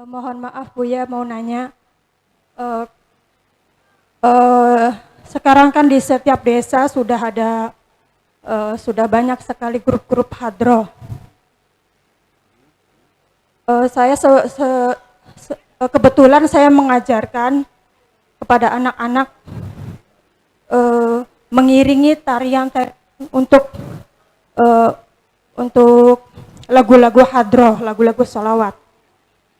Mohon maaf Buya mau nanya, eh, eh, sekarang kan di setiap desa sudah ada, sudah banyak sekali grup-grup hadroh. Saya kebetulan saya mengajarkan kepada anak-anak mengiringi tarian untuk eh, untuk lagu-lagu hadroh, lagu-lagu sholawat.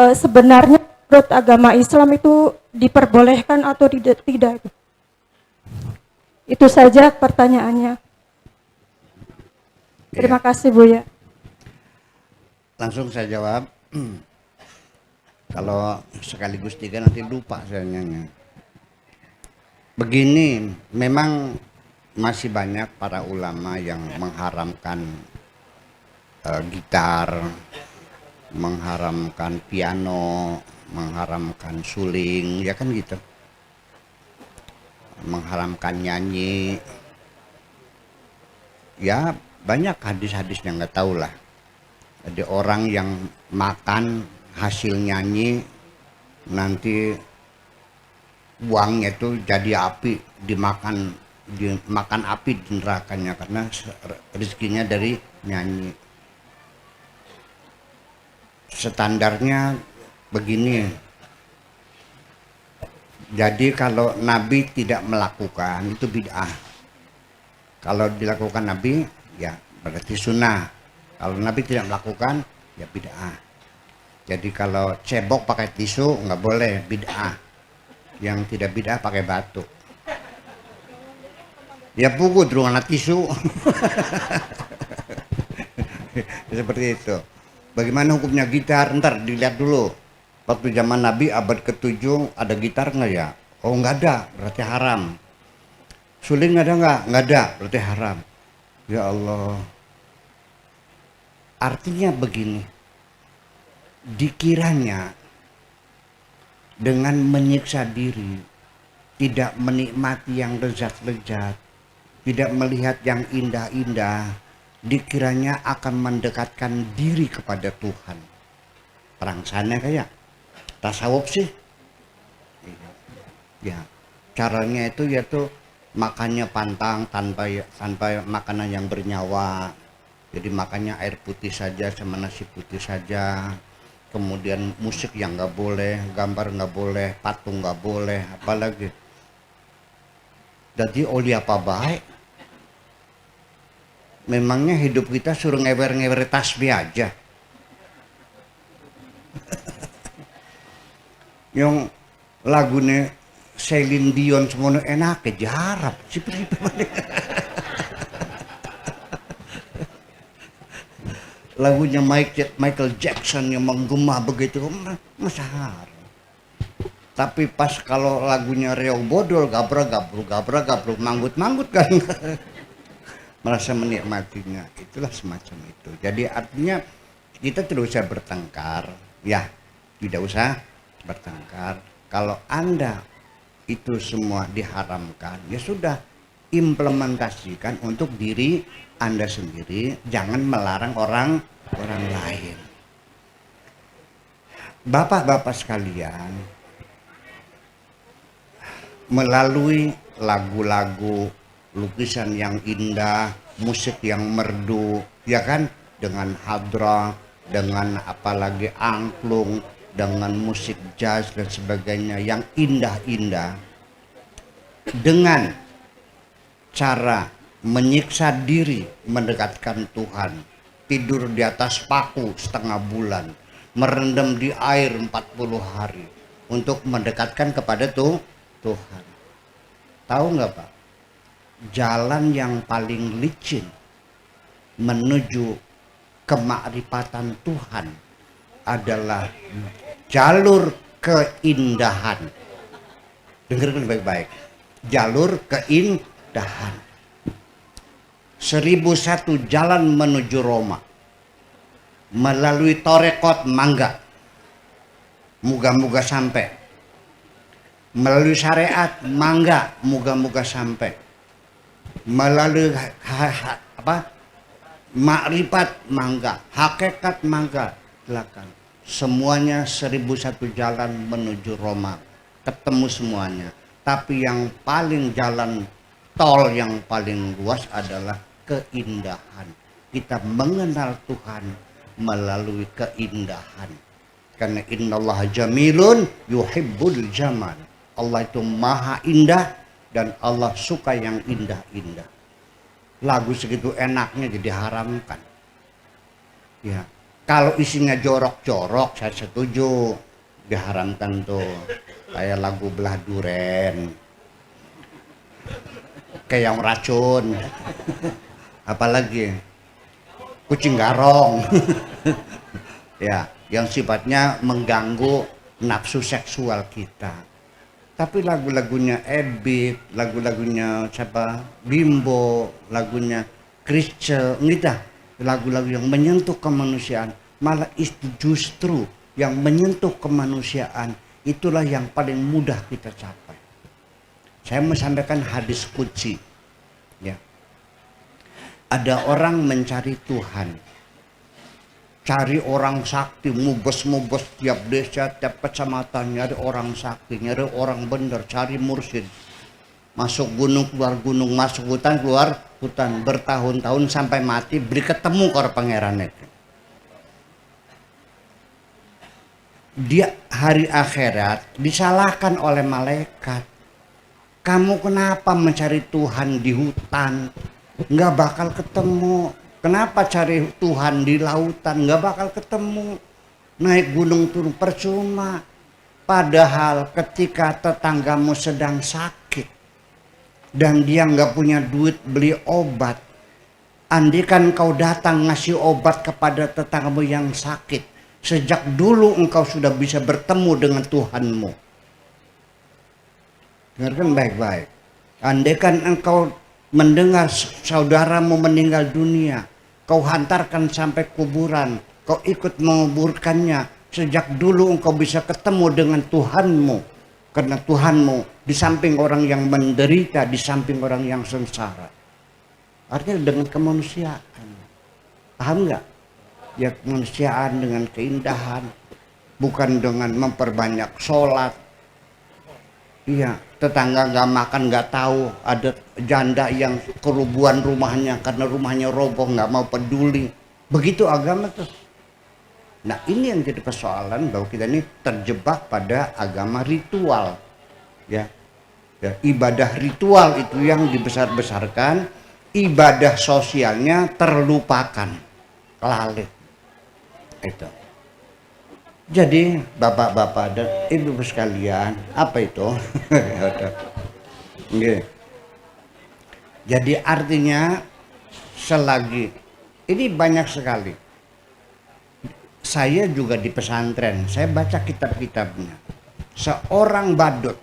Sebenarnya menurut agama Islam itu diperbolehkan atau tidak? Itu saja pertanyaannya. Iya, Terima kasih Buya. langsung saya jawab. Kalau sekaligus tiga nanti lupa saya nyanyi. Begini, memang masih banyak para ulama yang mengharamkan gitar, mengharamkan piano, mengharamkan suling, ya kan gitu. Mengharamkan nyanyi. Ya banyak hadis-hadis yang nggak tahu lah. Ada orang yang makan hasil nyanyi nanti uangnya itu jadi api, dimakan api di nerakanya karena rezekinya dari nyanyi. Standarnya begini, jadi kalau Nabi tidak melakukan itu bid'ah. Kalau dilakukan Nabi ya berarti sunnah. Kalau Nabi tidak melakukan ya bid'ah. Jadi kalau cebok pakai tisu nggak boleh, bid'ah. Yang tidak bid'ah pakai batu. Ya pukul dengan tisu. Seperti itu. Bagaimana hukumnya gitar? Ntar dilihat dulu. Waktu zaman Nabi abad ke-7 ada gitar nggak ya? Oh nggak ada, berarti haram. Suling ada nggak? Nggak ada, berarti haram. Ya Allah. Artinya begini, dikiranya dengan menyiksa diri, tidak menikmati yang lezat-lezat, tidak melihat yang indah-indah, dikiranya akan mendekatkan diri kepada Tuhan. Perang sana kayak tasawuf sih. Ya, caranya itu yaitu makannya pantang tanpa makanan yang bernyawa. Jadi makannya air putih saja sama nasi putih saja. Kemudian musik yang nggak boleh, gambar nggak boleh, patung nggak boleh, apalagi. Jadi oli apa baik? Memangnya hidup kita suruh ngewer-ngewer tasbih aja. Yang lagunya Celine Dion semuanya enak jarap. Lagunya Michael Jackson yang menggema begitu mesar. Tapi pas kalau lagunya Riau Bodol gabra-gabru manggut-manggut kan. Merasa menikmatinya, itulah semacam itu. Jadi artinya kita tidak usah bertengkar, ya tidak usah bertengkar. Kalau Anda itu semua diharamkan, ya sudah implementasikan untuk diri Anda sendiri, jangan melarang orang lain. Bapak-bapak sekalian, melalui lagu-lagu, lukisan yang indah, musik yang merdu, ya kan, dengan hadrah, dengan apalagi angklung, dengan musik jazz dan sebagainya yang indah-indah, dengan cara menyiksa diri mendekatkan Tuhan, tidur di atas paku setengah bulan, merendam di air 40 hari untuk mendekatkan kepada Tuhan. Tahu nggak Pak? Jalan yang paling licin menuju kemakrifatan Tuhan adalah jalur keindahan. Dengarkan baik-baik. Jalur keindahan. 1001 jalan menuju Roma. Melalui Torekot Mangga. Moga-moga sampai. Melalui syariat Mangga, moga-moga sampai. Melalui makrifat Mangga, hakikat Mangga, silakan. semuanya 1001 jalan menuju Roma, ketemu semuanya. Tapi yang paling jalan tol yang paling luas adalah keindahan. Kita mengenal Tuhan melalui keindahan. Karena innallaha jamilun yuhibbul jamal. Allah itu maha indah dan Allah suka yang indah-indah. Lagu segitu enaknya jadi haramkan. Ya, kalau isinya jorok-jorok saya setuju diharamkan tuh. Kayak lagu belah duren, kayak yang racun, apalagi kucing garong. Ya, yang sifatnya mengganggu nafsu seksual kita. Tapi lagu-lagunya Ebit, lagu-lagunya siapa, Bimbo, lagunya Chrisye, lagu-lagu yang menyentuh kemanusiaan, malah itu justru yang menyentuh kemanusiaan, itulah yang paling mudah kita capai. Saya mau sampaikan hadis qudsi. Ya. Ada orang mencari Tuhan, cari orang sakti, mubes-mubes tiap desa, tiap kecamatan, nyari orang sakti, nyari orang benar, cari mursyid. Masuk gunung, keluar gunung, masuk hutan, keluar hutan, bertahun-tahun sampai mati, beri ketemu karo pangeran itu. Dia hari akhirat disalahkan oleh malaikat. Kamu kenapa mencari Tuhan di hutan? Nggak bakal ketemu. Kenapa cari Tuhan di lautan? Nggak bakal ketemu. Naik gunung turun percuma. Padahal ketika tetanggamu sedang sakit dan dia nggak punya duit beli obat, andikan kau datang ngasih obat kepada tetanggamu yang sakit, sejak dulu engkau sudah bisa bertemu dengan Tuhanmu. Dengarkan baik-baik. Andaikan engkau mendengar saudaramu meninggal dunia, kau hantarkan sampai kuburan, kau ikut menguburkannya, sejak dulu engkau bisa ketemu dengan Tuhanmu. Karena Tuhanmu di samping orang yang menderita, di samping orang yang sengsara. Artinya dengan kemanusiaan. Paham nggak? Ya, kemanusiaan dengan keindahan, bukan dengan memperbanyak sholat. Iya, tetangga nggak makan nggak tahu, ada janda yang kerubuhan rumahnya karena rumahnya roboh nggak mau peduli. Begitu agama tuh. Nah, ini yang jadi persoalan, bahwa kita ini terjebak pada agama ritual. Ya, ibadah ritual itu yang dibesar-besarkan, ibadah sosialnya terlupakan, lalai. Itu. Jadi bapak-bapak dan ibu sekalian, apa itu? Jadi artinya selagi ini banyak sekali. Saya juga di pesantren, saya baca kitab-kitabnya. Seorang badut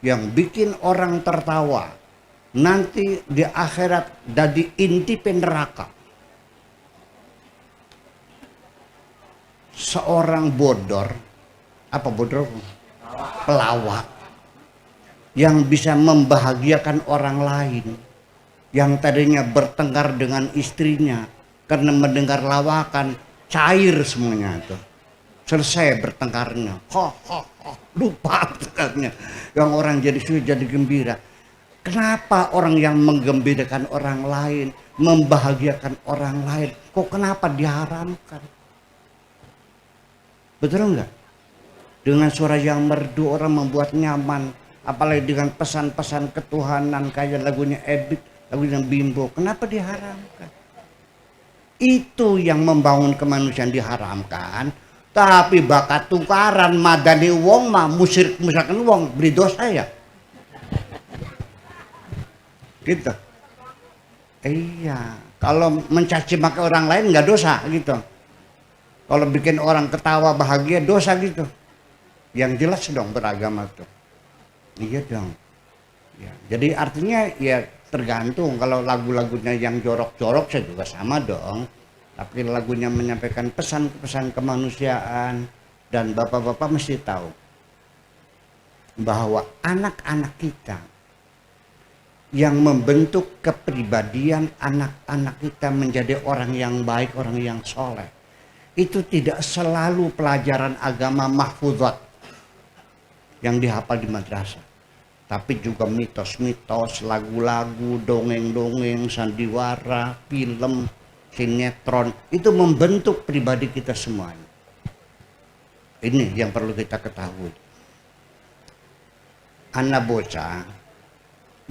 yang bikin orang tertawa, nanti di akhirat jadi inti neraka. Seorang bodor, apa bodor? Pelawak yang bisa membahagiakan orang lain, yang tadinya bertengkar dengan istrinya karena mendengar lawakan, cair semuanya itu. Selesai bertengkarnya, lupa tekadnya. Yang orang jadi sulit jadi gembira. Kenapa orang yang menggembirakan orang lain, membahagiakan orang lain, kok kenapa diharamkan? Betul enggak? Dengan suara yang merdu orang membuat nyaman, apalagi dengan pesan-pesan ketuhanan kayak lagunya Ebit, lagunya Bimbo. Kenapa diharamkan? Itu yang membangun kemanusiaan diharamkan, tapi bakat tukaran madani wong mah musyrik misalkan wong beri dosa ya. Gitu. Iya, kalau mencaci maki orang lain nggak dosa gitu. Kalau bikin orang ketawa bahagia dosa gitu. Yang jelas dong beragama tuh. Iya dong. Ya, jadi artinya ya tergantung. Kalau lagu-lagunya yang jorok-jorok saya juga sama dong. Tapi lagunya menyampaikan pesan-pesan kemanusiaan. Dan bapak-bapak mesti tahu bahwa anak-anak kita yang membentuk kepribadian anak-anak kita menjadi orang yang baik, orang yang soleh, itu tidak selalu pelajaran agama mahfuzat yang dihafal di madrasah, tapi juga mitos-mitos, lagu-lagu, dongeng-dongeng, sandiwara, film, sinetron, itu membentuk pribadi kita semuanya. Ini yang perlu kita ketahui. Anak bocah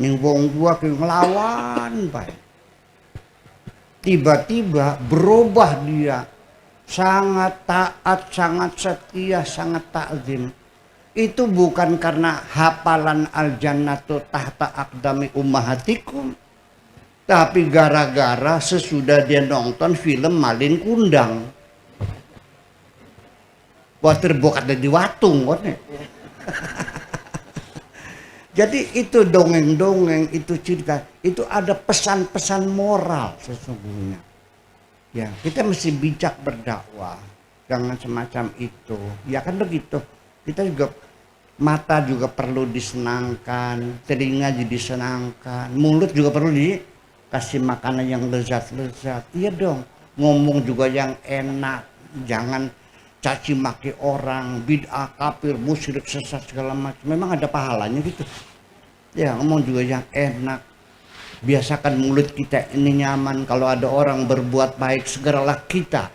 ning wong tua ki ngelawan bae. Tiba-tiba berubah dia, sangat taat, sangat setia, sangat takzim. Itu bukan karena hafalan al-jannatu tahta aqdami ummahatikum, tapi gara-gara sesudah dia nonton film Malin Kundang. Wah terbuka di watung kan. Jadi itu dongeng-dongeng, itu cerita, itu ada pesan-pesan moral sesungguhnya. Ya, kita mesti bijak berdakwah, jangan semacam itu. Ya kan begitu. Kita juga mata juga perlu disenangkan, telinga jadi disenangkan, mulut juga perlu dikasih makanan yang lezat-lezat. Iya dong, ngomong juga yang enak, jangan caci maki orang, bid'ah, kafir, musyrik, sesat segala macam. Memang ada pahalanya gitu. Ya ngomong juga yang enak. Biasakan mulut kita ini nyaman. Kalau ada orang berbuat baik, segeralah kita.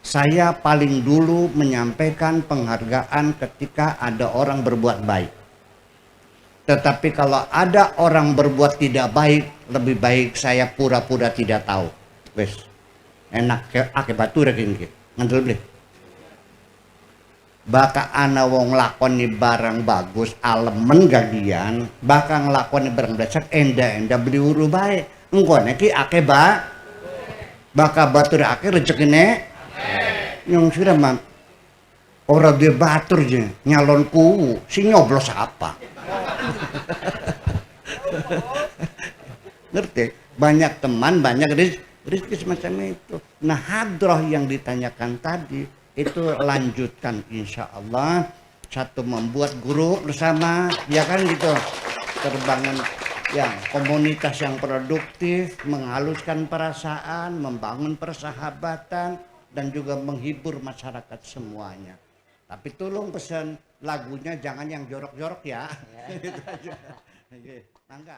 Saya paling dulu menyampaikan penghargaan ketika ada orang berbuat baik. Tetapi kalau ada orang berbuat tidak baik, lebih baik saya pura-pura tidak tahu. Wes, enak akibatur gini, ngandel beli. Baka ana wong lakoni barang bagus alemen gagian, baka nglakoni barang dasar enda-enda beli uru bae. Engko neki akeh baka batur akeh rezekine yang sudah mah orang dia batur je nyalon kuwu si nyoblos apa. Ngerti? Banyak teman, banyak rezeki semacam itu. Nah hadroh yang ditanyakan tadi itu lanjutkan insya Allah. Satu membuat grup bersama, ya kan gitu, terbangun yang komunitas yang produktif, menghaluskan perasaan, membangun persahabatan, dan juga menghibur masyarakat semuanya. Tapi tolong pesan lagunya jangan yang jorok-jorok ya. Gitu aja. Mangga.